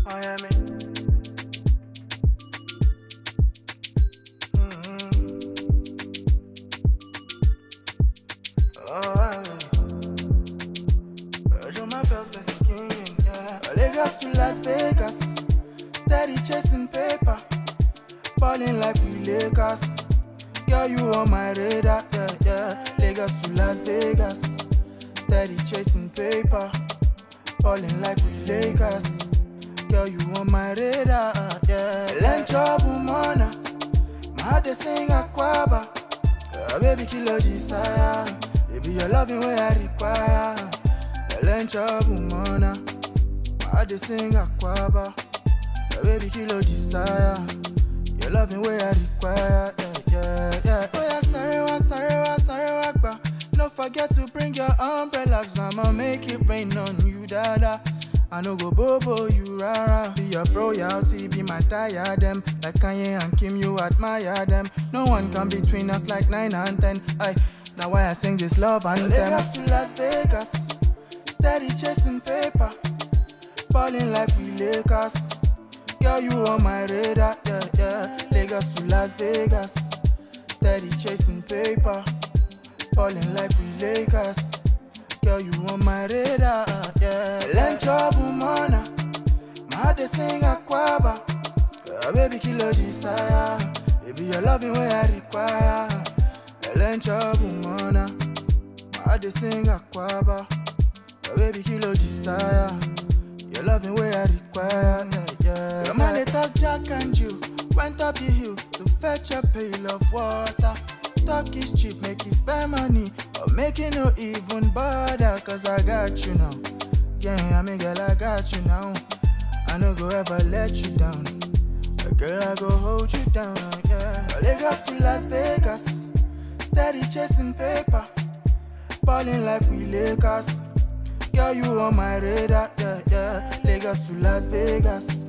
Oh, yeah, me. Oh, I my belt like a king, yeah. Lagos to Las Vegas, steady chasing paper, balling like we Lakers. Girl, you on my radar, yeah, yeah. Lagos to Las Vegas, steady chasing paper, balling like we Lakers. Girl, you on my radar, yeah. Lunch up, woman, my heart is sing aquaba. Baby, kill your desire. Baby, your loving way I require. Lunch up, woman, my heart is sing aquaba. Baby, kill your desire. Your loving way I require. Yeah, yeah. Oh yeah, sorry, ba. No forget to bring your umbrellas. I'ma make it rain on you, dada. I no go bobo you rara. Be your royalty, be my diadem. Like Kanye and Kim, you admire them. No one come between us like 9 and 10. Aye, now why I sing this love anthem. Lagos to Las Vegas, steady chasing paper, balling like we Lakers. Girl, you on my radar, yeah, yeah. Lagos to Las Vegas, steady chasing paper, balling like we Lakers. Girl, you on my radar, yeah. Lunch up, woman, my heart is sing aquaba. Baby, kill your desire. Baby, your loving way I require. Lunch up, woman, my heart is sing aquaba. Baby, kill your desire. Your loving way I require, yeah, yeah. Your man, they talk Jack and you went up the hill to fetch a pail of water. Talk is cheap, make you spend money, or make you no even bother. Cause I got you now, yeah, I mean girl, I got you now. I no go ever let you down, girl, I go hold you down, yeah. Lagos to Las Vegas, steady chasing paper, balling like we Lakers. Girl, you on my radar, yeah, yeah. Lagos to Las Vegas,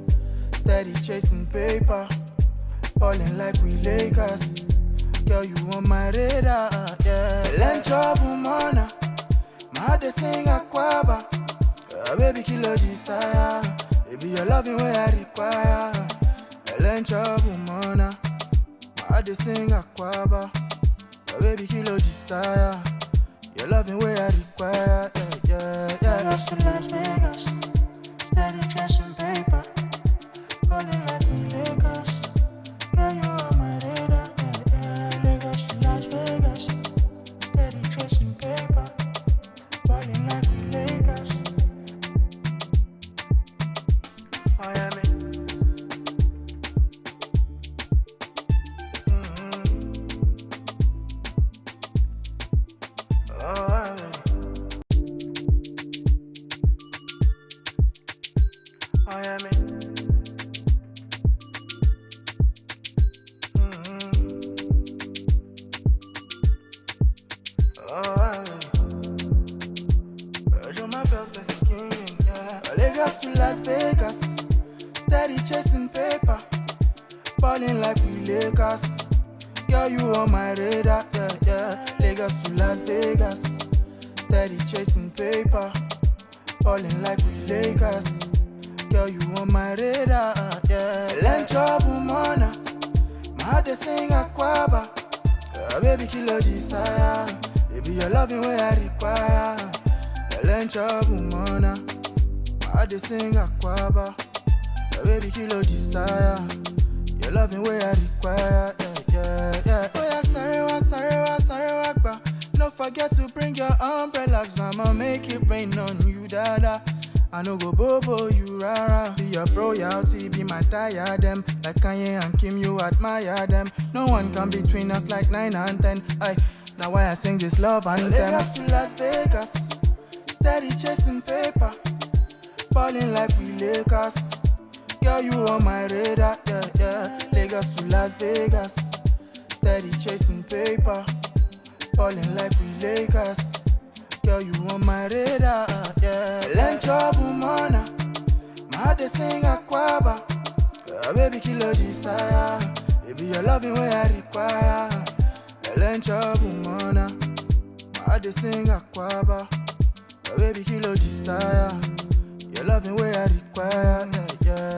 steady chasing paper, balling like we Lakers. Girl, you on my radar, yeah. Lunch up, woman, my heart is sing aquaba. Baby, kill your desire. Baby, your loving way I require. Lunch up, woman, my heart is sing aquaba. Baby, kill your desire. Your loving way I require, yeah, yeah, yeah. Lagos to Las Vegas, steady chasing paper, balling like we Lakers. Girl, you on my radar, yeah, yeah. Lagos to Las Vegas, steady chasing paper, balling like we Lakers. Oh, yeah, me. Oh, yeah, me. Oh, yeah, me. Oh, yeah, me. My belt like a king, yeah. Lagos to Las Vegas, steady chasing paper, balling like we Lakers. Girl, you on my radar, yeah, yeah. Lagos to Las Vegas, steady chasing paper, balling like we Lakers. Girl, you on my radar, yeah. Lunch up, woman, my heart is sing aquaba. Baby, kill your desire. Baby, your loving way I require. Lunch up, woman, my heart is sing aquaba. Baby, kill your desire. Your loving way I require, yeah, yeah, yeah. Oh yeah, sorry, ba. No forget to bring your umbrellas. I'ma make it rain on you, dada. I no go bobo you rara. Be your royalty, be my diadem. Like Kanye and Kim, you admire them. No one come between us like 9 and 10. Aye, now why I sing this love anthem. Lagos to Las Vegas, steady chasing paper, balling like we Lakers. Girl, you on my radar, yeah, yeah. Lagos to Las Vegas, steady chasing paper, balling like we Lakers. Girl, you on my radar, yeah. Lunch up, woman, my heart is sing aquaba. Baby, kill your desire. Baby, your loving way I require. Lunch up, woman, my heart is sing aquaba. Baby, kill your desire. Your Your loving way I require,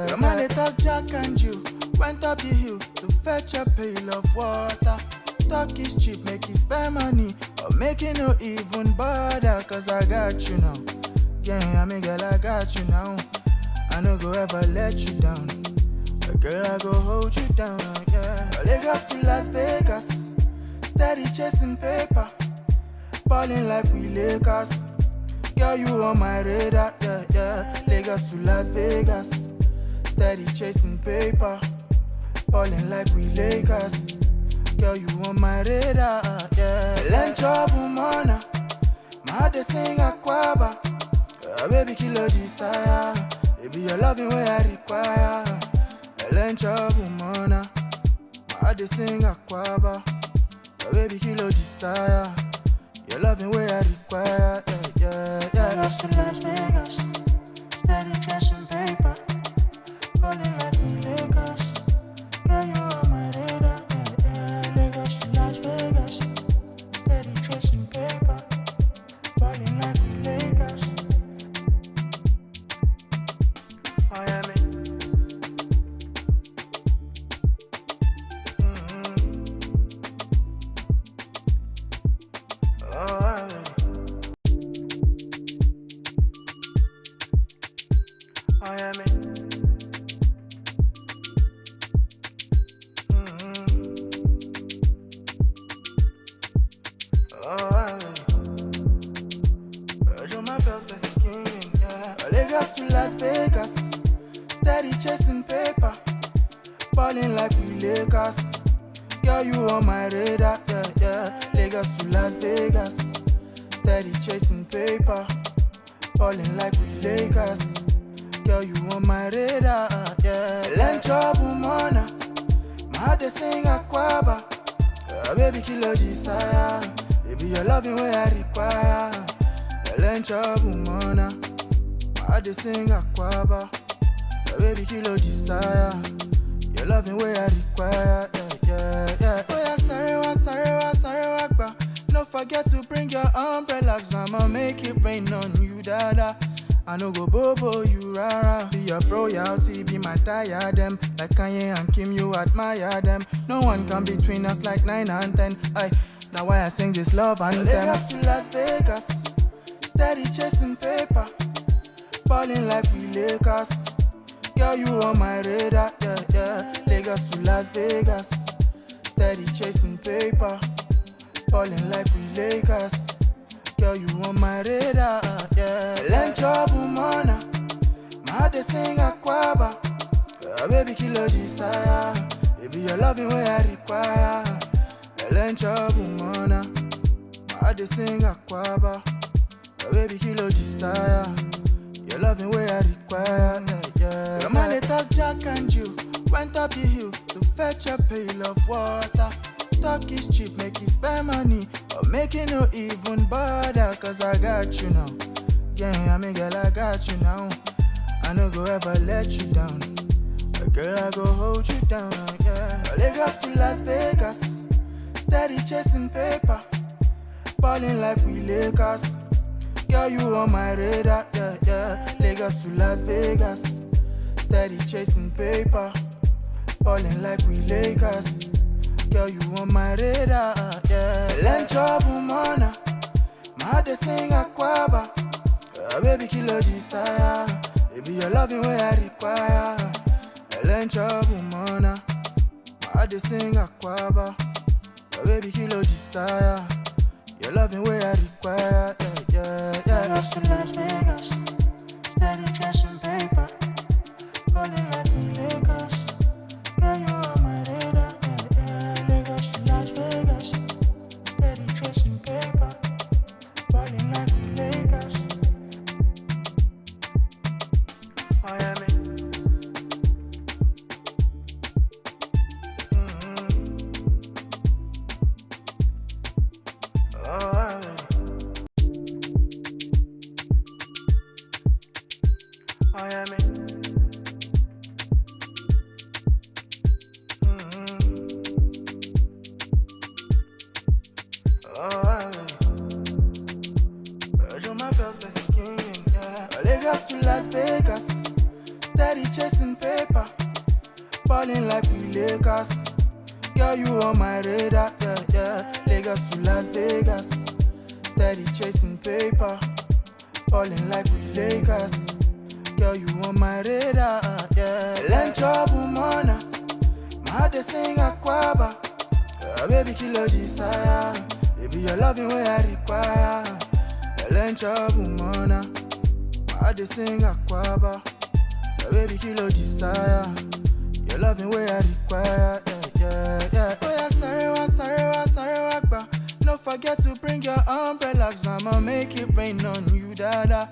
Your man they talk Jack and you went up the hill to fetch a pail of water. Talk is cheap, make you spend money, or make you no even bother. Cause I got you now, I mean girl I got you now. I no go ever let you down, girl I go hold you down, Lagos to Las Vegas, steady chasing paper, balling like we Lakers. Girl, you on my radar, Lagos to Las Vegas, steady chasing paper, balling like we Lakers. Girl, you on my radar, Len trouble, mana. My heart they sing aquaba, baby kilo desire. Baby, your loving way I require. Len trouble, mana. My heart they sing aquaba, baby kilo desire. Your loving way I require, Lagos to Las Vegas, steady chasing paper, balling like we Lakers. Girl, you on my radar, Lagos to Las Vegas, steady chasing paper, balling like we Lakers. Miami. Miami. Lagos to Las Vegas, steady chasing paper, balling like we Lakers. Girl, you on my radar, Lagos to Las Vegas, steady chasing paper, balling like we Lakers. Girl, you on my radar, Len trouble, mana. My heart they sing aquaba, baby kilo desire. Baby, your loving way I require. Len trouble, mana. My heart they sing aquaba, baby kilo desire. Your loving way I require, Oh yeah, sarewa, gba. No forget to bring your umbrellas, I'ma make it rain on you, dada. I no go bobo you rara. Be your royalty, be my diadem. Like Kanye and Kim, you admire them. No one come between us like 9 and 10. Now why I sing this love anthem. Lagos to Las Vegas, steady chasing paper, balling like we Lakers. Girl, you on my radar, Lagos to Las Vegas, steady chasing paper, balling like we Lakers. Girl, you on my radar, Len trouble, mana. My heart they sing aquaba, baby kilo desire. Baby, your loving way I require. Len trouble, mana. My heart they sing aquaba, baby kilo desire. Your loving way I require, Your man they talk Jack and you went up the hill to fetch a pail of water. Talk is cheap, make you spend money, or make you no even bother. Cause I got you now, I mean girl I got you now. I no go ever let you down, girl I go hold you down, Lagos to Las Vegas, steady chasing paper, balling like we Lakers. Girl, you on my radar, Lagos to Las Vegas, steady chasing paper, balling like we Lakers. Girl, you on my radar, Len trouble, mana. My heart they sing aquaba, baby kilo desire. Baby, your loving way I require. Len trouble, mana. My heart they sing aquaba, baby kilo desire. Your loving way I require, Lagos to Las Vegas, steady chasing paper, balling like we Lakers. Girl, you on my radar, Lagos to Las Vegas, steady chasing paper, balling like we Lakers. Miami. Miami. Lagos to Las Vegas, steady chasing paper, balling like we Lakers. Girl, you on my radar, yeah, yeah. Lagos to Las Vegas, steady chasing paper, balling like we Lakers. Girl, you on my radar, yeah. Lencho bumona, my heart they sing aquaba. Baby, kilo desire, baby, your loving way I require. Lencho bumona, my heart they sing aquaba. Baby, kilo desire, your loving way I require. Yeah, yeah. Oh yeah, sorry, ba. Don't forget to bring your umbrellas. I'ma make it rain on you, dada.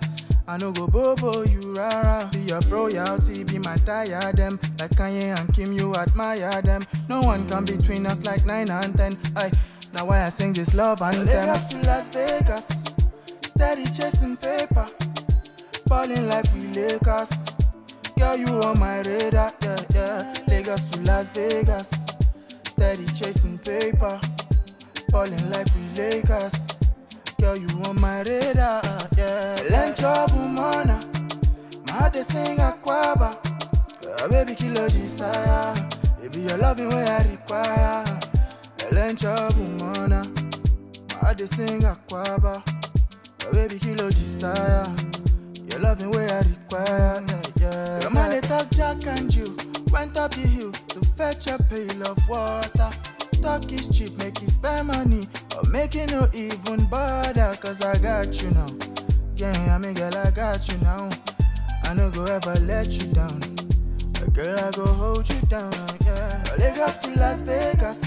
I no go bobo you rara. Be your royalty, be my diadem. Like Kanye and Kim, you admire them. No one come between us like 9 and 10. Now why I sing this love anthem. Lagos to Las Vegas, steady chasing paper, balling like we Lakers. Girl, you on my radar, yeah, yeah. Lagos to Las Vegas, steady chasing paper, balling like we Lakers. Girl, you on my radar, yeah. Lencho bumona, my heart they sing aquaba. Baby, kilo desire, baby, your loving way I require. Lencho bumona, my heart they sing aquaba. Baby, kilo desire, your loving way I require. Yeah. Your man they talk Jack and you went up the hill to fetch a pail of water. Talk is cheap, make you spend money, or make it no even bother. Cause I got you now, yeah, I mean girl, I got you now. I no go ever let you down, but girl, I go hold you down, yeah. Lagos to Las Vegas,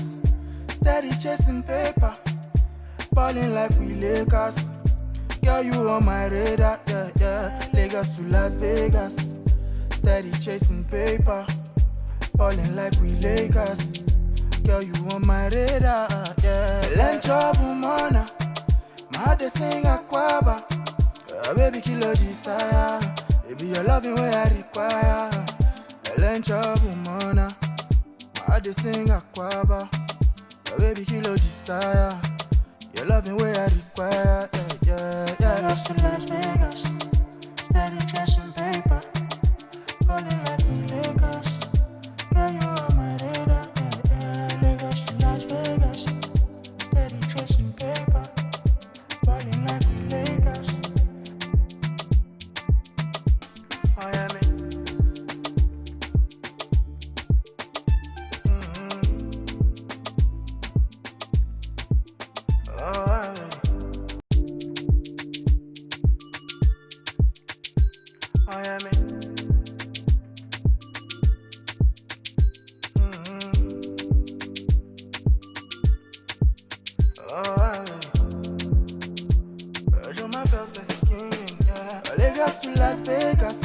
steady chasing paper, balling like we Lakers. Girl, you on my radar, yeah, yeah. Lagos to Las Vegas, steady chasing paper, balling like we Lakers. Girl, you on my radar, yeah. Lencho bumona, my heart they sing aquaba. Baby, kilo desire, baby, your loving way I require. Lencho bumona, my heart they sing aquaba. Baby, kilo desire, your loving way I require. Yeah, yeah, Lagos to Las Vegas, steady chasing paper, balling like we Lakers. Girl, you on my radar, yeah, yeah. Lagos to Las Vegas, steady chasing paper, balling like we Lakers. I am it. I am it. Lagos to Las Vegas,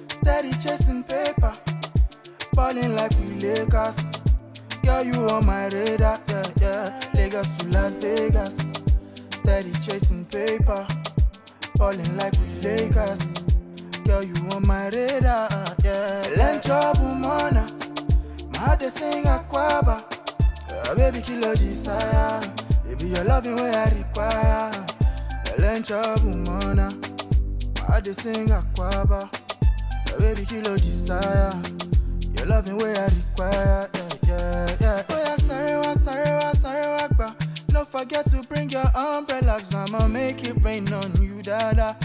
steady chasing paper, balling like we Lakers. Girl, you on my radar, yeah, yeah. Lagos to Las Vegas, steady chasing paper, balling like we Lakers. Girl, you on my radar, yeah. Lencho bumona, my heart they sing aquaba. Baby, kilo desire, baby, your loving way I require. Lencho bumona, my heart they sing aquaba. Baby, kilo desire, your loving way I require. Yeah, yeah. Oh yeah, sorry, ba. Don't forget to bring your umbrellas. I'ma make it rain on you, dada.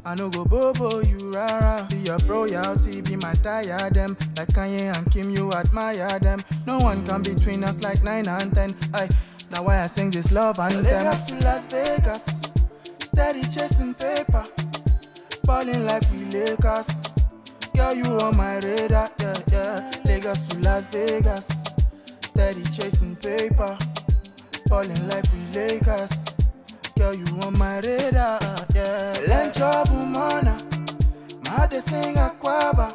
I no go bobo you rara. Be your royalty, be my diadem. Like Kanye and Kim, you admire them. No one come between us like 9 and 10. Now why I sing this love anthem. Lagos to Las Vegas, steady chasing paper, balling like we Lakers. Girl, you on my radar, yeah, yeah. Lagos to Las Vegas, steady chasing paper, balling like we Lakers. Girl, you on my radar, yeah. Lencho bumona, my heart they sing aquaba.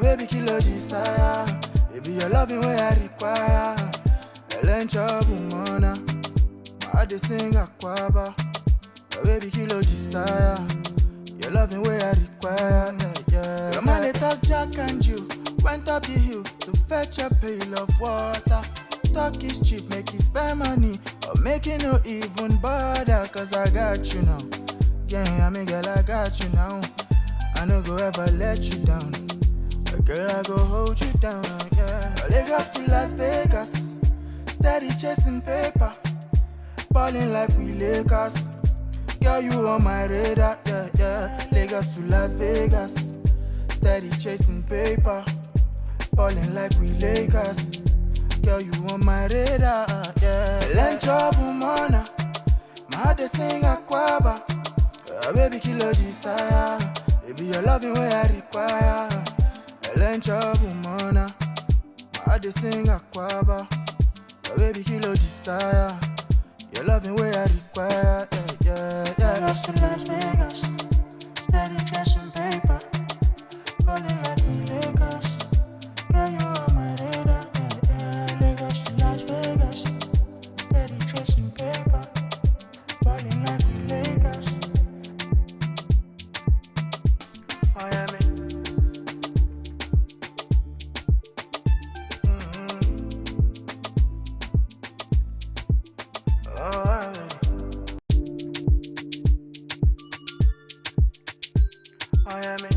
Baby, kilo desire, baby, your loving way I require. Lencho bumona, my heart they sing aquaba. Baby, kilo desire, your loving way I require. Yeah. Your man they talk Jack and you went up the hill to fetch a pail of water. Talk is cheap, make you spend money, or make it no even bother. Cause I got you now, yeah, I mean girl, I got you now. I no go ever let you down. Girl, I go hold you down, yeah. Lagos to Las Vegas, steady chasing paper, balling like we Lakers. Girl, you on my radar, yeah, yeah. Lagos to Las Vegas, steady chasing paper, balling like we Lakers. Girl, you on my radar, yeah. Lencho bumana, my heart they sing aquaba. Baby, kill your desire. Baby, your loving way I require. Lencho bumana, my heart they sing aquaba. Baby, kill your desire. Your loving way I require, yeah, yeah, yeah. Lagos to Las Vegas, steady chasing paper, balling like we Lakers. Girl, you on my radar, yeah. Lagos to Las Vegas, steady chasing paper, balling like we Lakers. Miami. Miami.